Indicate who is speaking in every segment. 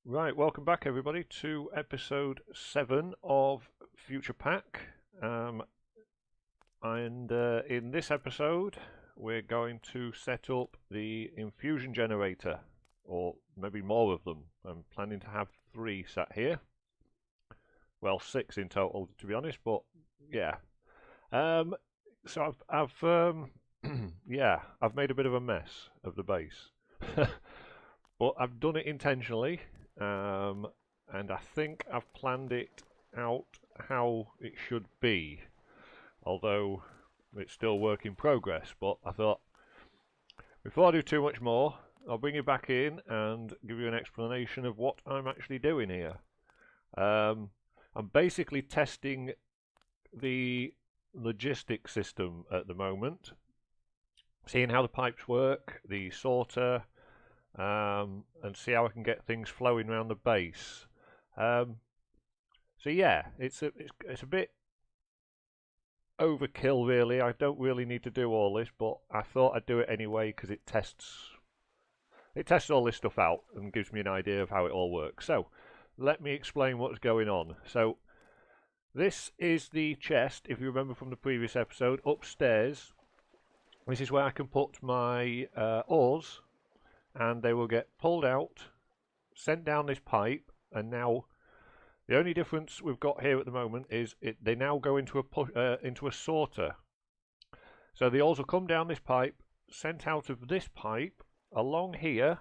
Speaker 1: Right, welcome back everybody to episode 7 of FuturePack. In this episode, we're going to set up the infusion generator, or maybe more of them. I'm planning to have 3 sat here. Well, 6 in total, to be honest, but yeah. So I've made a bit of a mess of the base, but I've done it intentionally. And I think I've planned it out how it should be, although it's still work in progress. But I thought, before I do too much more, I'll bring you back in and give you an explanation of what I'm actually doing here. I'm basically testing the logistic system at the moment, seeing how the pipes work, the sorter, and see how I can get things flowing around the base. So yeah, it's a bit overkill really. I don't really need to do all this, but I thought I'd do it anyway because it tests all this stuff out and gives me an idea of how it all works. So let me explain what's going on. So this is the chest, if you remember from the previous episode, upstairs. This is where I can put my ores, and they will get pulled out, sent down this pipe, and now the only difference we've got here at the moment is they now go into a sorter. So the ores will come down this pipe, sent out of this pipe, along here,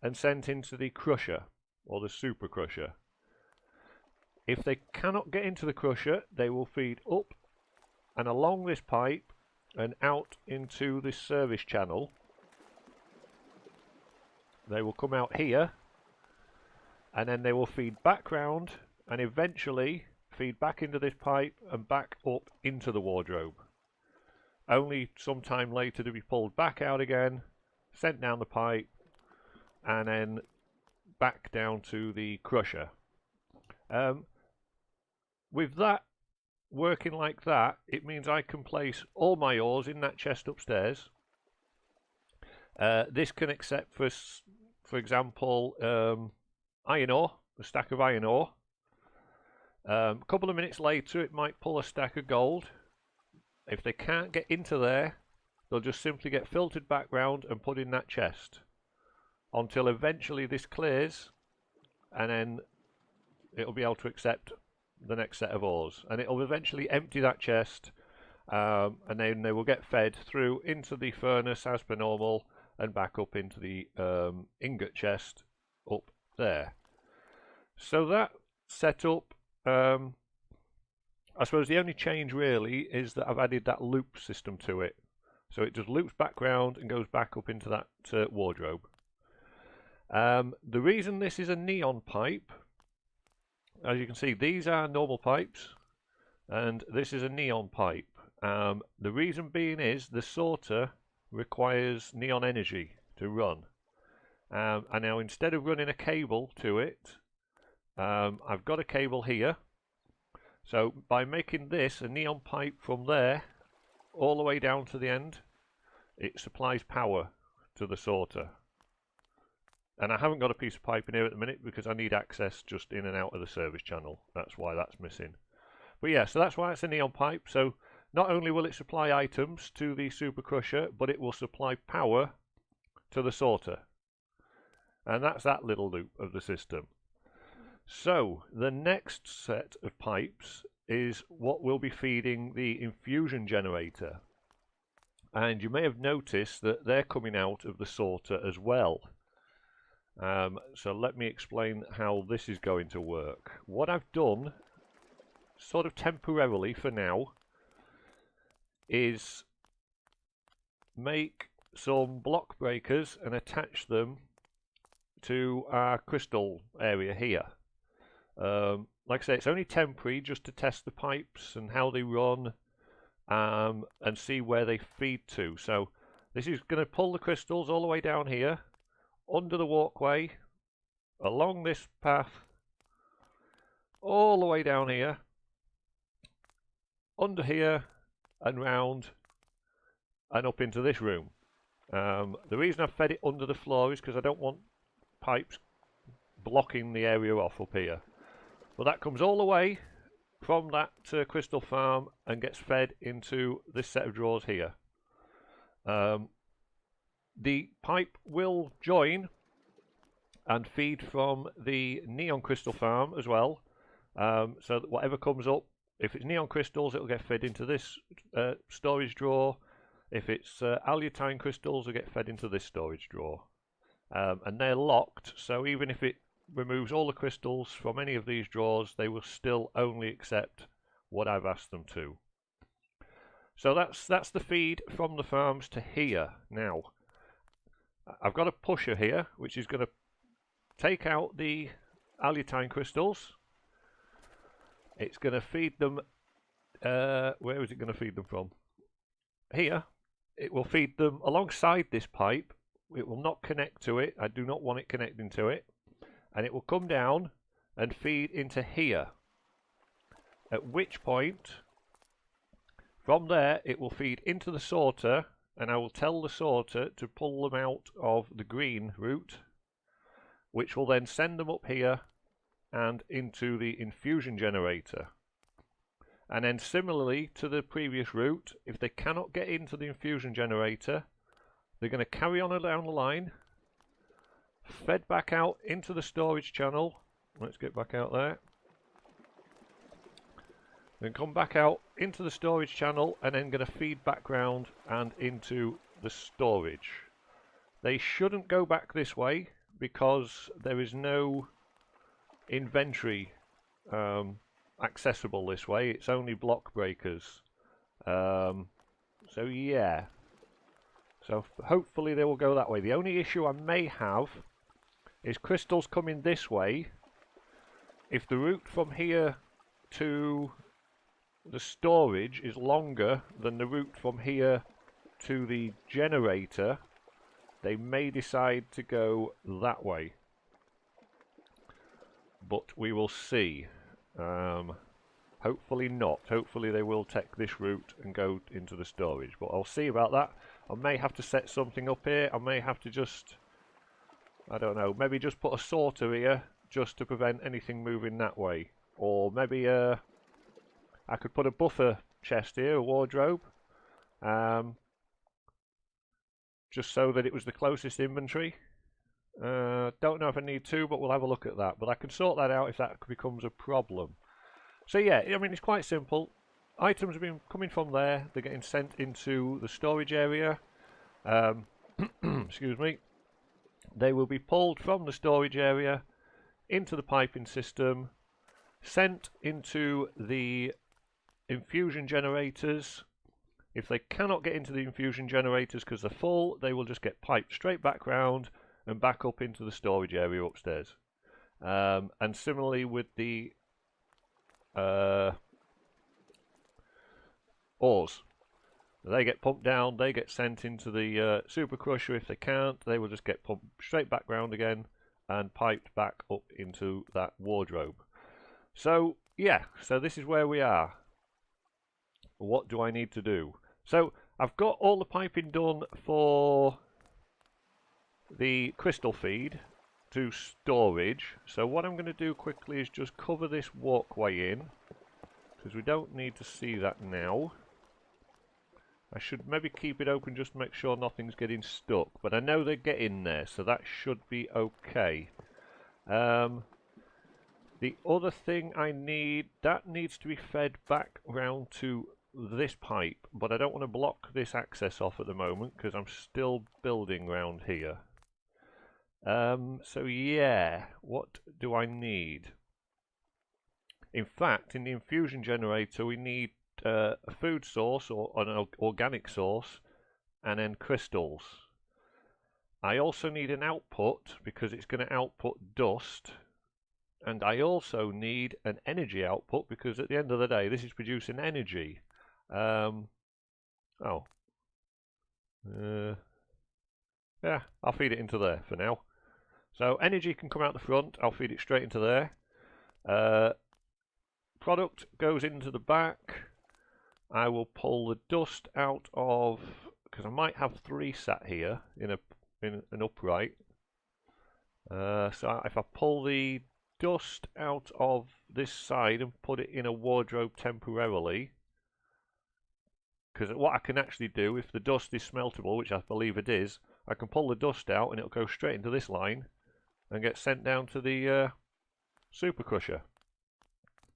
Speaker 1: and sent into the crusher, or the super crusher. If they cannot get into the crusher, they will feed up and along this pipe and out into this service channel. They will come out here, and then they will feed back round and eventually feed back into this pipe and back up into the wardrobe. Only some time later to be pulled back out again, sent down the pipe, and then back down to the crusher. With that working like that, it means I can place all my ores in that chest upstairs. This can accept, for example, iron ore, a stack of iron ore. A couple of minutes later, it might pull a stack of gold. If they can't get into there, they'll just simply get filtered back round and put in that chest until eventually this clears, and then it'll be able to accept the next set of ores, and it'll eventually empty that chest, and then they will get fed through into the furnace as per normal and back up into the ingot chest up there. So that setup, I suppose the only change really is that I've added that loop system to it. So it just loops back round and goes back up into that wardrobe. The reason this is a neon pipe, as you can see, these are normal pipes, and this is a neon pipe. The reason being is the sorter requires neon energy to run. And now instead of running a cable to it, I've got a cable here. So by making this a neon pipe from there all the way down to the end, it supplies power to the sorter. And I haven't got a piece of pipe in here at the minute because I need access just in and out of the service channel. That's why that's missing. But yeah, so that's why it's a neon pipe. So not only will it supply items to the super crusher, but it will supply power to the sorter. And that's that little loop of the system. So the next set of pipes is what will be feeding the infusion generator. And you may have noticed that they're coming out of the sorter as well. So let me explain how this is going to work. What I've done, sort of temporarily for now, is make some block breakers and attach them to our crystal area here. Like I say, it's only temporary, just to test the pipes and how they run, and see where they feed to. So this is going to pull the crystals all the way down here, under the walkway, along this path, all the way down here, under here, and round, and up into this room. The reason I've fed it under the floor is because I don't want pipes blocking the area off up here. But that comes all the way from that crystal farm and gets fed into this set of drawers here. The pipe will join and feed from the neon crystal farm as well, so that whatever comes up, if it's neon crystals, it'll get fed into this storage drawer. If it's alutine crystals, it'll get fed into this storage drawer. And they're locked, so even if it removes all the crystals from any of these drawers, they will still only accept what I've asked them to. So that's the feed from the farms to here. Now, I've got a pusher here, which is going to take out the alutine crystals. It's going to feed them, where is it going to feed them from? Here. It will feed them alongside this pipe. It will not connect to it. I do not want it connecting to it. And it will come down and feed into here. At which point, from there, it will feed into the sorter, and I will tell the sorter to pull them out of the green route, which will then send them up here and into the infusion generator. And then similarly to the previous route, if they cannot get into the infusion generator, they're going to carry on down the line, fed back out into the storage channel. Let's get back out there. Then come back out into the storage channel and then going to feed back round and into the storage. They shouldn't go back this way because there is no inventory accessible this way. It's only block breakers. So yeah. So hopefully they will go that way. The only issue I may have is crystals coming this way. If the route from here to the storage is longer than the route from here to the generator, they may decide to go that way. But we will see. Hopefully not. Hopefully they will take this route and go into the storage. But I'll see about that. I may have to set something up here. I may have to just, I don't know, maybe just put a sorter here just to prevent anything moving that way. Or maybe I could put a buffer chest here, a wardrobe. Just so that it was the closest inventory. Don't know if I need to, but we'll have a look at that. But I can sort that out if that becomes a problem. So yeah, I mean, it's quite simple. Items have been coming from there. They're getting sent into the storage area. Excuse me. They will be pulled from the storage area into the piping system, sent into the infusion generators. If they cannot get into the infusion generators because they're full, they will just get piped straight back round and back up into the storage area upstairs. And similarly with the ores. They get pumped down, they get sent into the super crusher. If they can't, they will just get pumped straight back round again and piped back up into that wardrobe. So yeah, so this is where we are. What do I need to do? So I've got all the piping done for the crystal feed to storage. So what I'm going to do quickly is just cover this walkway in, because we don't need to see that now. I should maybe keep it open just to make sure nothing's getting stuck, but I know they get in there, so that should be okay. The other thing I need, that needs to be fed back round to this pipe, but I don't want to block this access off at the moment because I'm still building round here. So yeah, what do I need? In fact, in the infusion generator we need a food source or an organic source and then crystals. I also need an output because it's going to output dust, and I also need an energy output because at the end of the day this is producing energy. Yeah, I'll feed it into there for now. So energy can come out the front, I'll feed it straight into there. Product goes into the back. I will pull the dust out of, because I might have 3 sat here in an upright. So if I pull the dust out of this side and put it in a wardrobe temporarily, because what I can actually do, if the dust is smeltable, which I believe it is, I can pull the dust out and it'll go straight into this line and get sent down to the super crusher.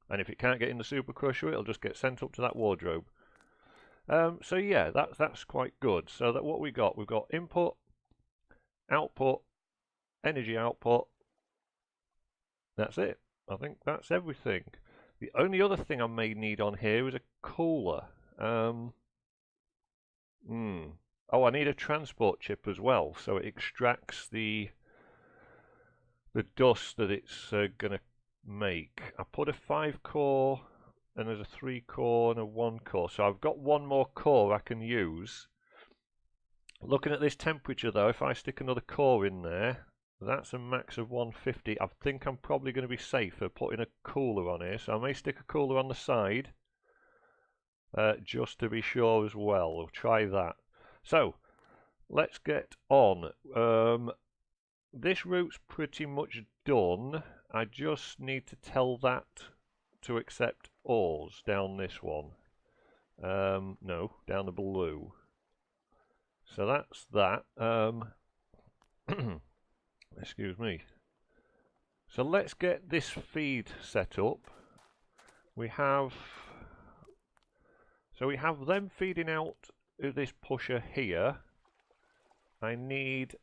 Speaker 1: And if it can't get in the super crusher, it'll just get sent up to that wardrobe. So yeah, that's quite good. So that what we've got input, output, energy output. That's it. I think that's everything. The only other thing I may need on here is a cooler. Oh, I need a transport chip as well, so it extracts the dust that it's going to make. I put a 5-core, and there's a 3-core and a 1-core, so I've got one more core I can use. Looking at this temperature though, if I stick another core in there, that's a max of 150. I think I'm probably going to be safer putting a cooler on here, so I may stick a cooler on the side just to be sure as well. We'll try that. So let's get on. This route's pretty much done. I just need to tell that to accept ores down this one. No, down the blue. So that's that. Excuse me. So let's get this feed set up. We have them feeding out of this pusher here. I need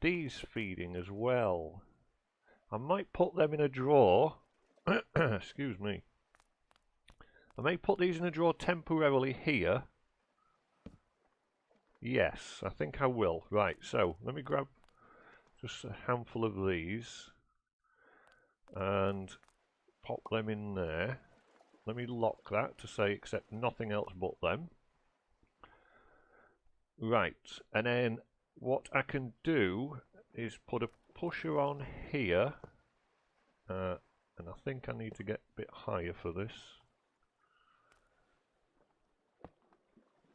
Speaker 1: these feeding as well. I might put them in a drawer. Excuse me. I may put these in a drawer temporarily here. Yes, I think I will. Right, so let me grab just a handful of these and pop them in there. Let me lock that to say accept nothing else but them. Right, and then what I can do is put a pusher on here, and I think I need to get a bit higher for this.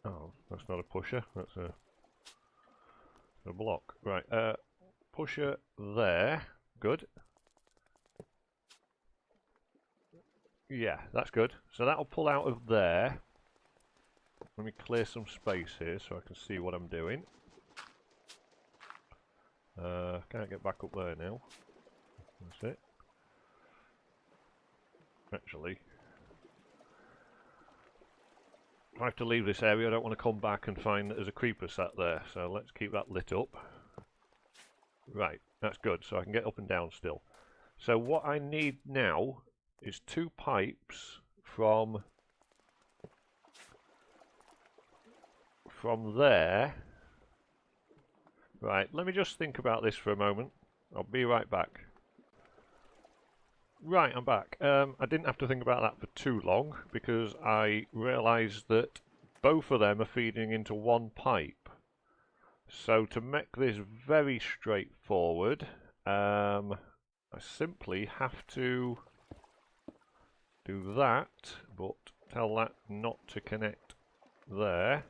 Speaker 1: Oh, that's not a pusher, that's a block. Right, pusher there, good. Yeah, that's good. So that'll pull out of there. Let me clear some space here so I can see what I'm doing. Can't get back up there now. That's it. Actually, if I have to leave this area, I don't want to come back and find that there's a creeper sat there. So let's keep that lit up. Right, that's good. So I can get up and down still. So what I need now is 2 pipes from there. Right, let me just think about this for a moment. I'll be right back. Right, I'm back. I didn't have to think about that for too long because I realised that both of them are feeding into one pipe. So to make this very straightforward, I simply have to do that, but tell that not to connect there.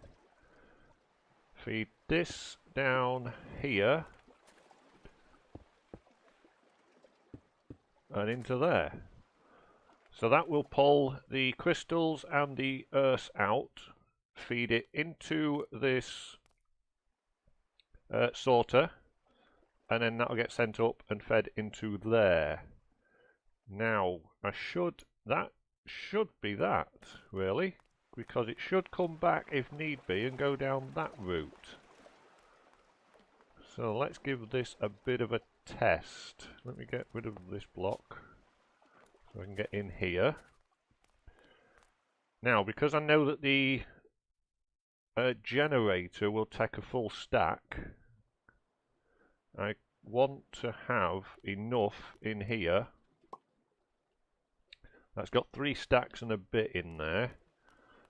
Speaker 1: Feed this down here and into there. So that will pull the crystals and the earth out, feed it into this sorter, and then that'll get sent up and fed into there. Now, that should be that, really, because it should come back if need be and go down that route. So let's give this a bit of a test. Let me get rid of this block so I can get in here. Now, because I know that the generator will take a full stack, I want to have enough in here. That's got 3 stacks and a bit in there.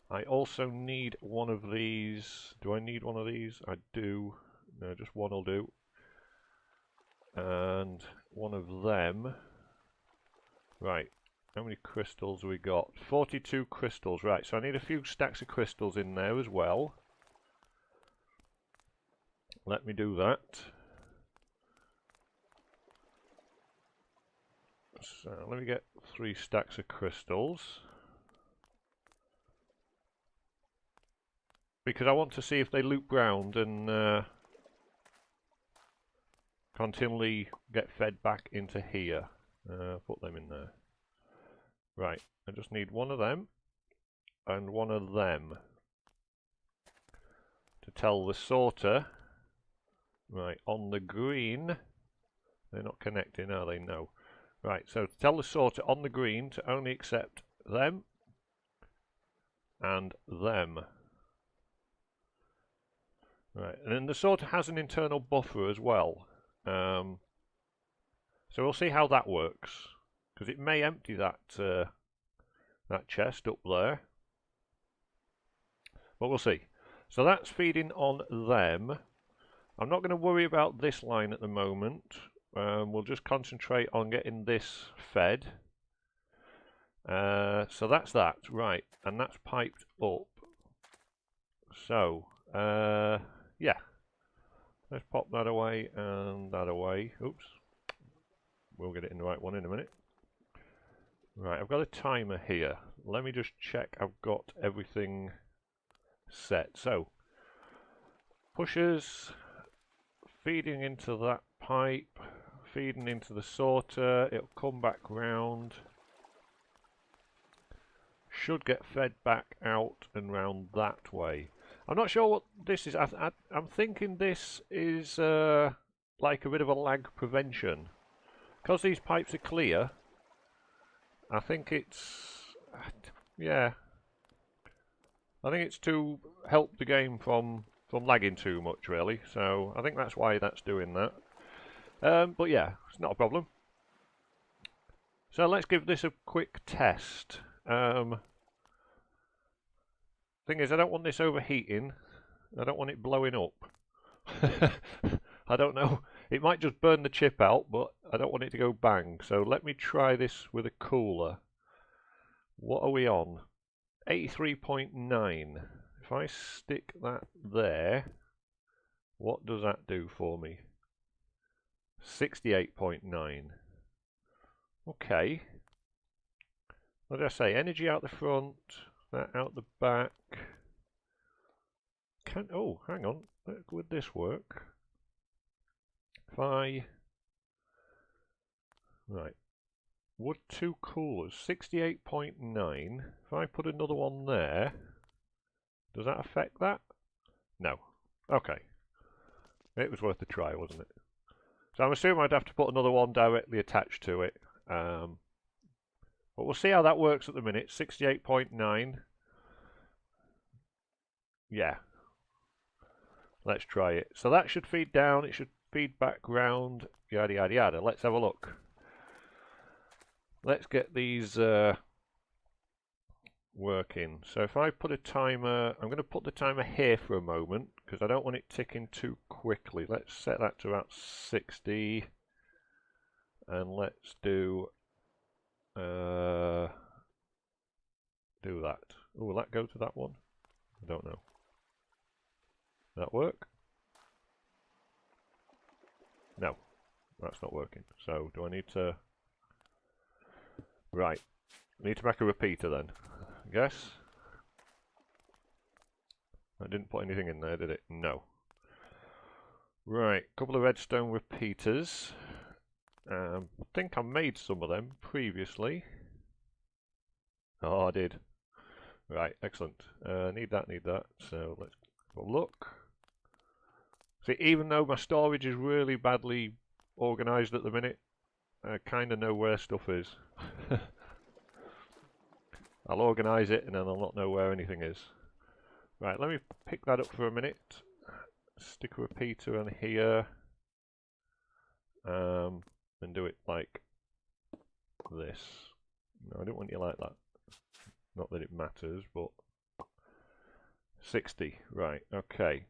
Speaker 1: I also need one of these. Do I need one of these? I do. No, just one will do. And one of them. Right. How many crystals have we got? 42 crystals. Right, so I need a few stacks of crystals in there as well. Let me do that. So let me get 3 stacks of crystals. Because I want to see if they loop round and continually get fed back into here. Put them in there. Right, I just need one of them and one of them to tell the sorter. Right, on the green, they're not connecting, are they? No. Right, so to tell the sorter on the green to only accept them and them. Right, and then the sorter has an internal buffer as well. So we'll see how that works, because it may empty that that chest up there. But we'll see. So that's feeding on them. I'm not going to worry about this line at the moment. We'll just concentrate on getting this fed. So that's that, right, and that's piped up. So, yeah, let's pop that away and that away. Oops, we'll get it in the right one in a minute. Right, I've got a timer here. Let me just check I've got everything set. So, pushers feeding into that pipe, feeding into the sorter, it'll come back round. Should get fed back out and round that way. I'm not sure what this is. I'm thinking this is like a bit of a lag prevention. Because these pipes are clear, I think it's... yeah. I think it's to help the game from lagging too much, really. So I think that's why that's doing that. But yeah, it's not a problem. So let's give this a quick test. Thing is, I don't want this overheating. I don't want it blowing up. I don't know. It might just burn the chip out, but I don't want it to go bang. So let me try this with a cooler. What are we on? 83.9. If I stick that there, what does that do for me? 68.9. Okay. What did I say? Energy out the front, that out the back. Oh, hang on. Would this work? If I... right. Wood 2 coolers, 68.9. If I put another one there, does that affect that? No. Okay. It was worth a try, wasn't it? So I'm assuming I'd have to put another one directly attached to it. But we'll see how that works at the minute. 68.9. Yeah. Let's try it. So that should feed down. It should feed back round. Yada, yada, yada. Let's have a look. Let's get these working. So if I put a timer, I'm going to put the timer here for a moment because I don't want it ticking too quickly. Let's set that to about 60 and let's do that. Oh, will that go to that one? I don't know. That work? No, that's not working. So do I need to... right, I need to make a repeater then, I guess. I didn't put anything in there, did it? No. Right, couple of redstone repeaters. I think I made some of them previously. Oh, I did. Right, excellent. Need that. So let's have a look. See, even though my storage is really badly organised at the minute, I kind of know where stuff is. I'll organise it and then I'll not know where anything is. Right, let me pick that up for a minute. Stick a repeater on here. And do it like this. No, I don't want you like that. Not that it matters, but 60. Right, okay.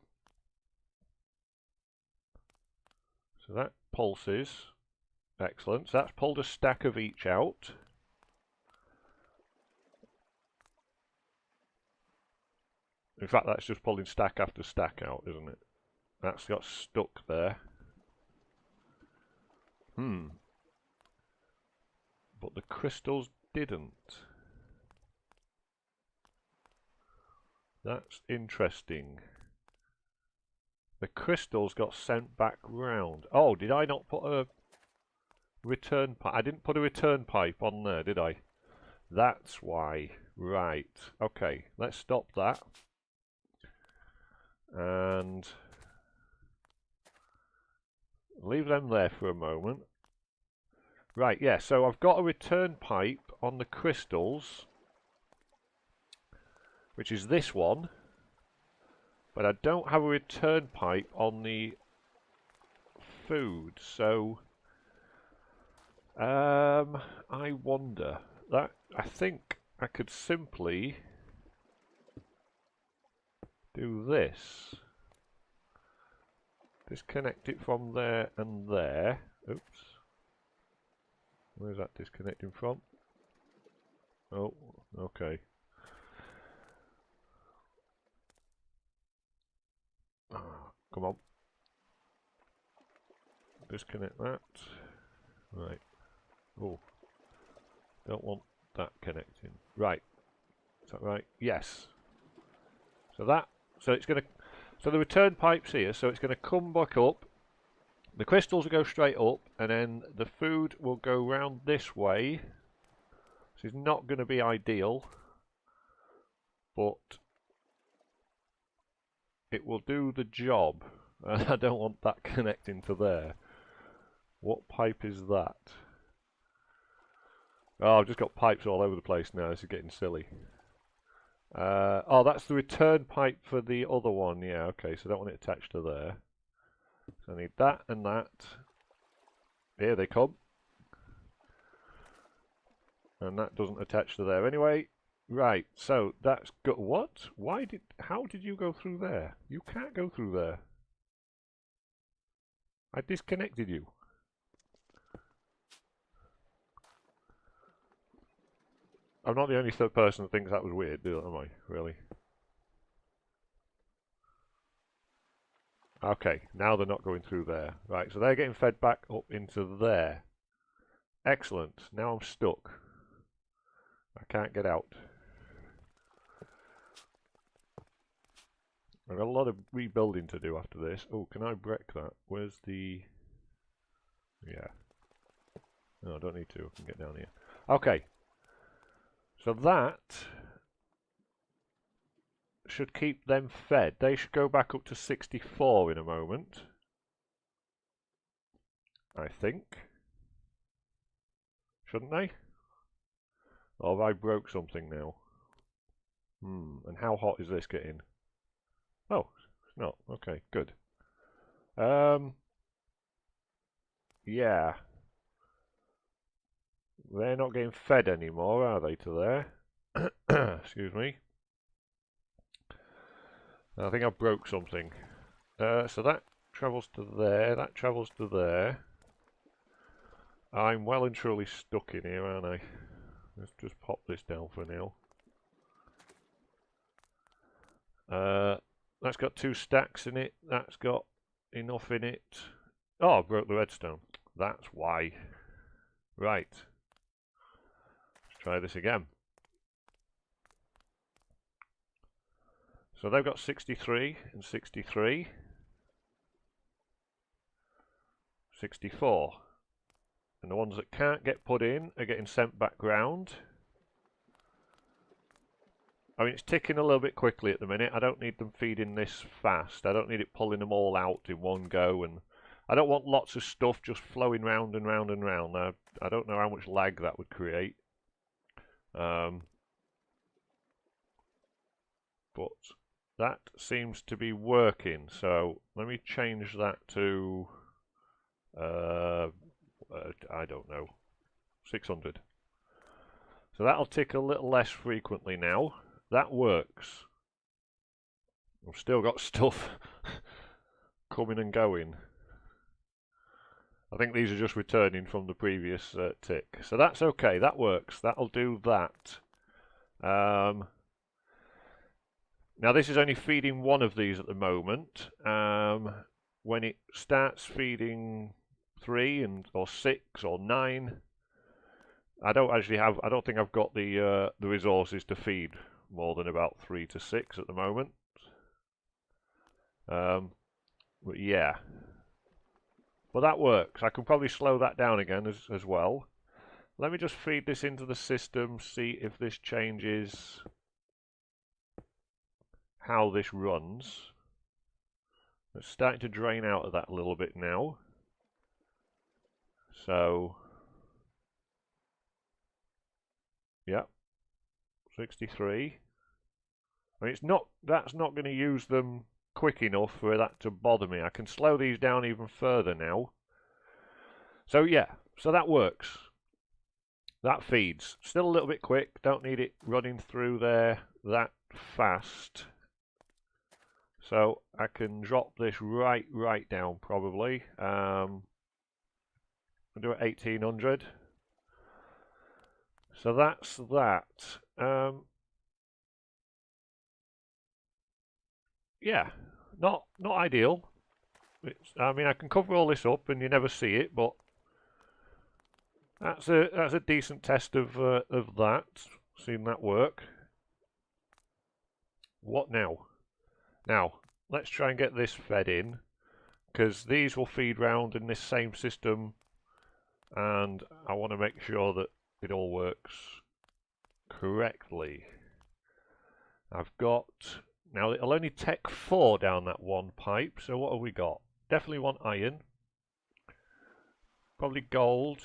Speaker 1: So that pulses. Excellent. So that's pulled a stack of each out. In fact, that's just pulling stack after stack out, isn't it? That's got stuck there. crystals didn't. That's interesting. The crystals got sent back round. Oh, did I not put a return pipe? I didn't put a return pipe on there, did I? That's why. Right. Okay, let's stop that. And leave them there for a moment. Right, yeah, so I've got a return pipe on the crystals, which is this one, but I don't have a return pipe on the food, so I wonder that I think I could simply do this. Disconnect it from there and there. Oops. Where's that disconnecting from? Oh, okay. Come on. Disconnect that. Right. Oh. Don't want that connecting. Right. Is that right? Yes. So it's gonna so the return pipe's here, so it's gonna come back up. The crystals will go straight up, and then the food will go round this way. This is not going to be ideal, but it will do the job. I don't want that connecting to there. What pipe is that? Oh, I've just got pipes all over the place now. This is getting silly. Oh, that's the return pipe for the other one. Yeah, okay, so I don't want it attached to there. So I need that and that. Here they come. And that doesn't attach to there anyway. Right, so that's good. What? How did you go through there? You can't go through there. I disconnected you. I'm not the only third person that thinks that was weird, am I? Really? Okay, now they're not going through there. Right, so they're getting fed back up into there. Excellent. Now I'm stuck. I can't get out. I've got a lot of rebuilding to do after this. Oh, can I break that? Where's the... Yeah. No, I don't need to. I can get down here. Okay. So that should keep them fed. They should go back up to 64 in a moment. I think. Shouldn't they? Or have I broke something now? And how hot is this getting? Oh, it's not. Okay, good. Yeah. They're not getting fed anymore, are they, to there? Excuse me. I think I broke something. So that travels to there, that travels to there. I'm well and truly stuck in here, aren't I? Let's just pop this down for now. That's got 2 stacks in it. That's got enough in it. Oh, I broke the redstone. That's why. Right. Let's try this again. So they've got 63 and 63. 64. And the ones that can't get put in are getting sent back round. I mean, it's ticking a little bit quickly at the minute. I don't need them feeding this fast. I don't need it pulling them all out in one go. And I don't want lots of stuff just flowing round and round and round. Now, I don't know how much lag that would create. But that seems to be working. So let me change that to, I don't know, 600. So that'll tick a little less frequently now. That works. I've still got stuff coming and going. I think these are just returning from the previous tick. So that's okay, that works. That'll do that. Now this is only feeding one of these at the moment. When it starts feeding 3 or 6 or 9, I don't think I've got the resources to feed more than about 3 to 6 at the moment. But yeah. But that works. I can probably slow that down again as well. Let me just feed this into the system, see if this changes how this runs. It's starting to drain out of that a little bit now. So, yeah, 63. I mean, that's not going to use them quick enough for that to bother me. I can slow these down even further now. So yeah, so that works. That feeds. Still a little bit quick. Don't need it running through there that fast. So I can drop this right down probably. I'll do it 1800. So that's that. Yeah, not ideal. I mean, I can cover all this up and you never see it, but that's a decent test of that. Seen that work. What now? Now, let's try and get this fed in, because these will feed round in this same system, and I want to make sure that it all works correctly. I've got... Now, it'll only take 4 down that one pipe, so what have we got? Definitely want iron. Probably gold.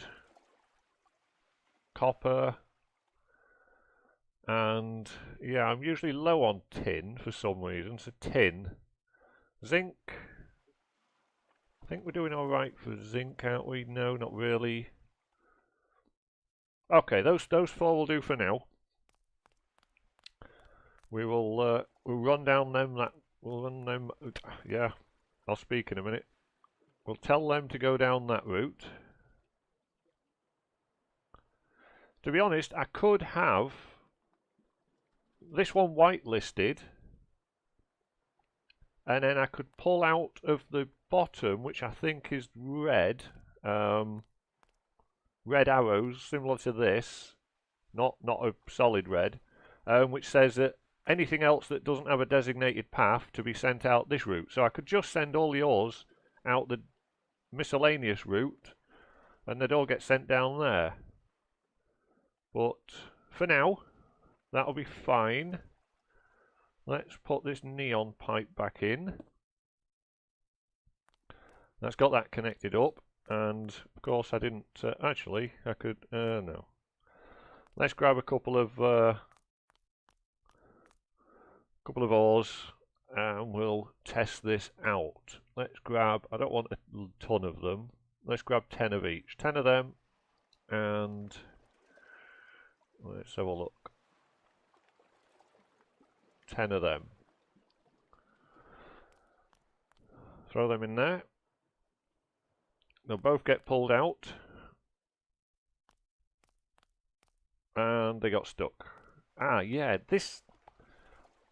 Speaker 1: Copper. And, yeah, I'm usually low on tin for some reason, so tin. Zinc. I think we're doing alright for zinc, aren't we? No, not really. Okay, those 4 will do for now. We'll run down them. We'll run them. Yeah, I'll speak in a minute. We'll tell them to go down that route. To be honest, I could have this one whitelisted, and then I could pull out of the bottom, which I think is red, red arrows similar to this, not a solid red, which says that anything else that doesn't have a designated path to be sent out this route. So I could just send all the ores out the miscellaneous route and they'd all get sent down there. But for now, that'll be fine. Let's put this neon pipe back in. That's got that connected up, and of course I didn't, actually, I could, no. Let's grab a couple of ores and we'll test this out. Let's grab, I don't want a ton of them, let's grab 10 of each. 10 of them, and let's have a look. 10 of them. Throw them in there. They'll both get pulled out. And they got stuck. Ah, yeah, this...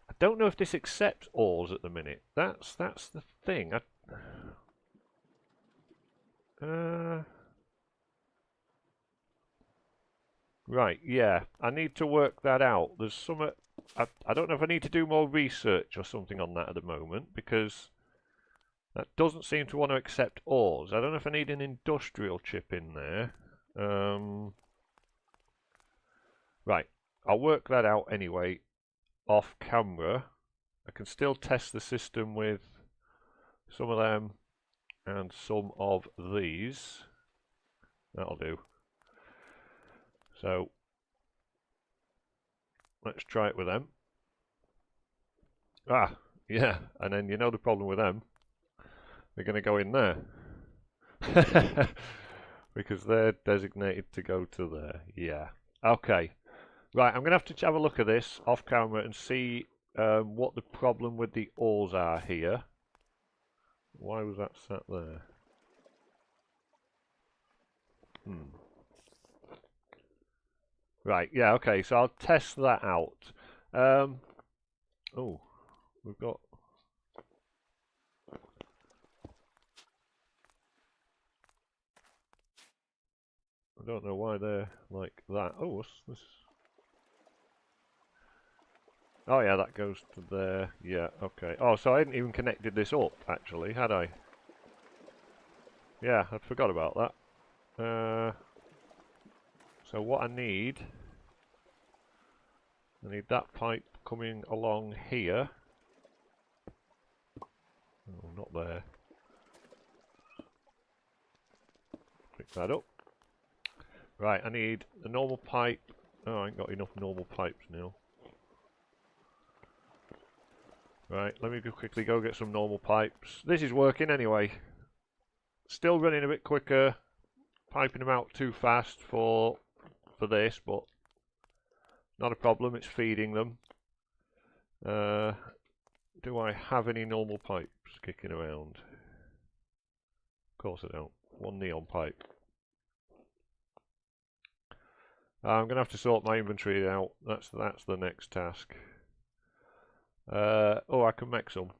Speaker 1: I don't know if this accepts ores at the minute. That's the thing. Right, yeah. I need to work that out. There's some... I don't know if I need to do more research or something on that at the moment, because that doesn't seem to want to accept ores. I don't know if I need an industrial chip in there. Right, I'll work that out anyway, off camera. I can still test the system with some of them and some of these. That'll do. So, let's try it with them. Ah, yeah, and then you know the problem with them. They're going to go in there. Because they're designated to go to there. Yeah. Okay. Right, I'm going to have a look at this off camera and see what the problem with the ores are here. Why was that sat there? Right, yeah, okay, so I'll test that out. Oh, we've got... I don't know why they're like that. Oh, what's this? Oh yeah, that goes to there. Yeah, okay. Oh, so I hadn't even connected this up, actually, had I? Yeah, I forgot about that. So what I need that pipe coming along here. Oh, not there. Pick that up. Right, I need a normal pipe. Oh, I ain't got enough normal pipes now. Right, let me quickly go get some normal pipes. This is working anyway. Still running a bit quicker. Piping them out too fast for this, but not a problem. It's feeding them. Do I have any normal pipes kicking around? Of course I don't. One neon pipe. I'm gonna have to sort my inventory out. That's the next task. Oh, I can make some.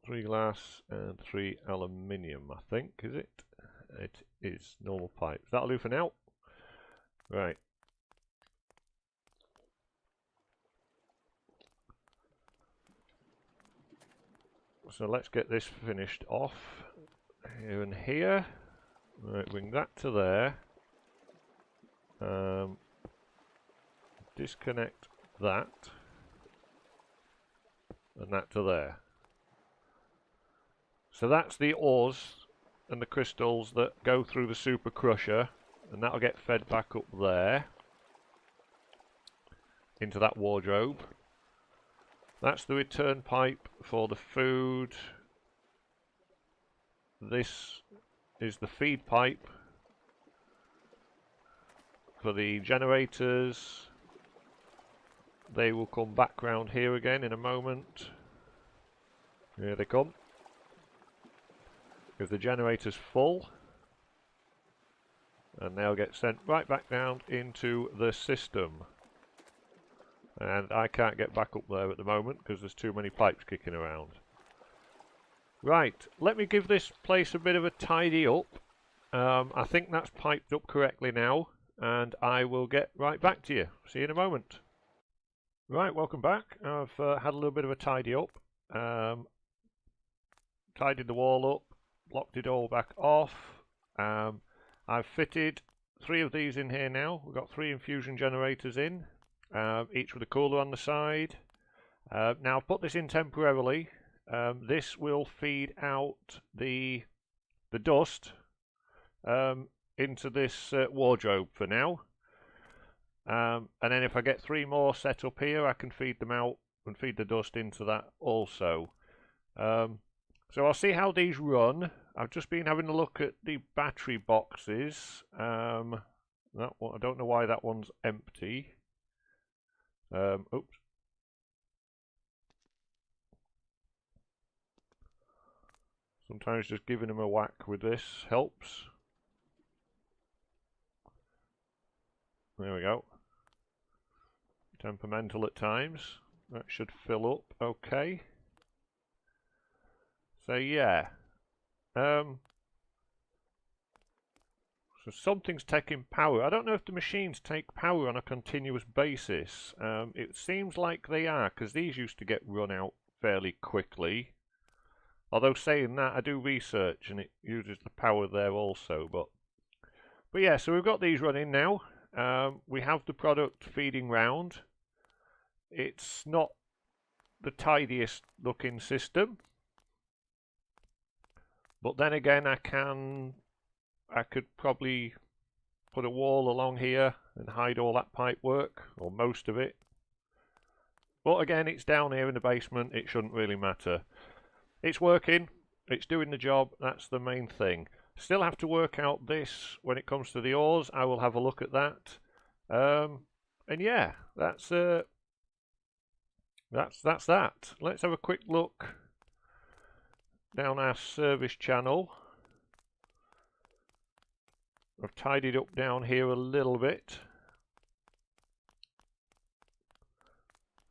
Speaker 1: Three glass and 3 aluminium, I think, is it? It is normal pipes. That'll do for now. Right. So let's get this finished off. Here and here. Right, bring that to there. Disconnect that. And that to there. So that's the ores and the crystals that go through the super crusher, and that'll get fed back up there into that wardrobe. That's the return pipe for the food. This is the feed pipe for the generators. They will come back round here again in a moment. Here they come. Because the generator's full. And they'll get sent right back down into the system. And I can't get back up there at the moment because there's too many pipes kicking around. Right, let me give this place a bit of a tidy up. I think that's piped up correctly now, and I will get right back to you. See you in a moment. Right, welcome back. I've had a little bit of a tidy up. Tidied the wall up, blocked it all back off. I've fitted 3 of these in here now. We've got 3 infusion generators in, each with a cooler on the side. Now I've put this in temporarily. This will feed out the dust into this wardrobe for now. And then if I get 3 more set up here, I can feed them out and feed the dust into that also. So I'll see how these run. I've just been having a look at the battery boxes. That one, I don't know why that one's empty. Oops. Sometimes just giving them a whack with this helps. There we go. Temperamental at times. That should fill up okay. So yeah. So something's taking power. I don't know if the machines take power on a continuous basis. It seems like they are, because these used to get run out fairly quickly. Although saying that, I do research and it uses the power there also. But yeah, so we've got these running now. We have the product feeding round. It's not the tidiest looking system. But then again, I could probably put a wall along here and hide all that pipe work, or most of it. But again, it's down here in the basement, it shouldn't really matter. It's working, it's doing the job, that's the main thing. Still have to work out this when it comes to the ores. I will have a look at that. And yeah, that's that. Let's have a quick look down our service channel. I've tidied up down here a little bit.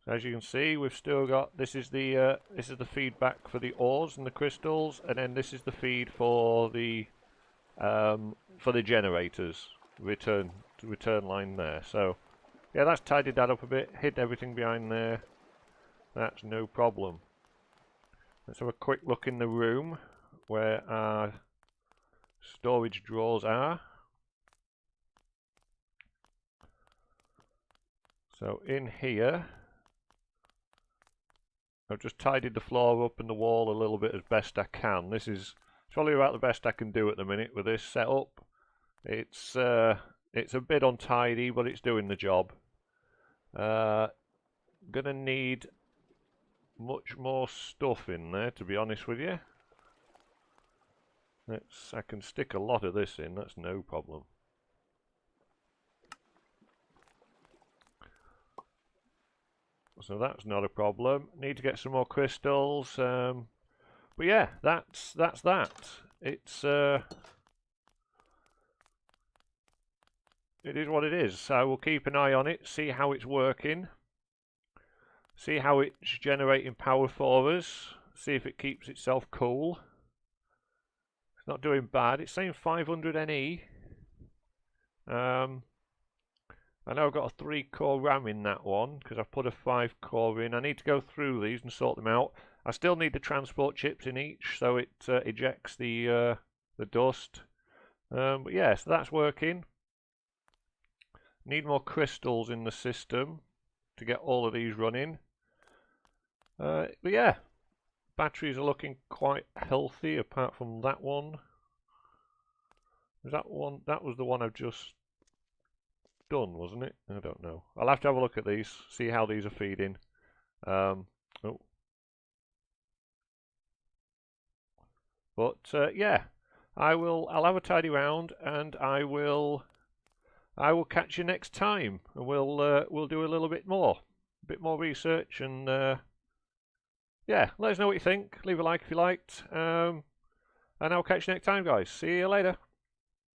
Speaker 1: As you can see, we've still got this is the feedback for the ores and the crystals, and then this is the feed for the generators. Return line there. So yeah, that's tidied that up a bit, hid everything behind there. That's no problem. Let's have a quick look in the room where our storage drawers are. So in here, I've just tidied the floor up and the wall a little bit as best I can. This is probably about the best I can do at the minute with this setup. It's a bit untidy, but it's doing the job. Gonna need much more stuff in there, to be honest with you. I can stick a lot of this in, that's no problem. So that's not a problem. Need to get some more crystals. But yeah, that's that. It is what it is. So we'll keep an eye on it, see how it's working, see how it's generating power for us, see if it keeps itself cool. It's not doing bad. It's saying 500 NE. I know I've got a 3-core RAM in that one because I've put a 5-core in. I need to go through these and sort them out. I still need the transport chips in each so it ejects the dust. But yeah, so that's working. Need more crystals in the system to get all of these running. But yeah, batteries are looking quite healthy apart from that one. That was the one I've just done, wasn't it? I don't know. I'll have to have a look at these, see how these are feeding. But yeah, I'll have a tidy round, and I will catch you next time, and we'll do a little bit more research, and yeah, let us know what you think. Leave a like if you liked, and I'll catch you next time, guys. See you later.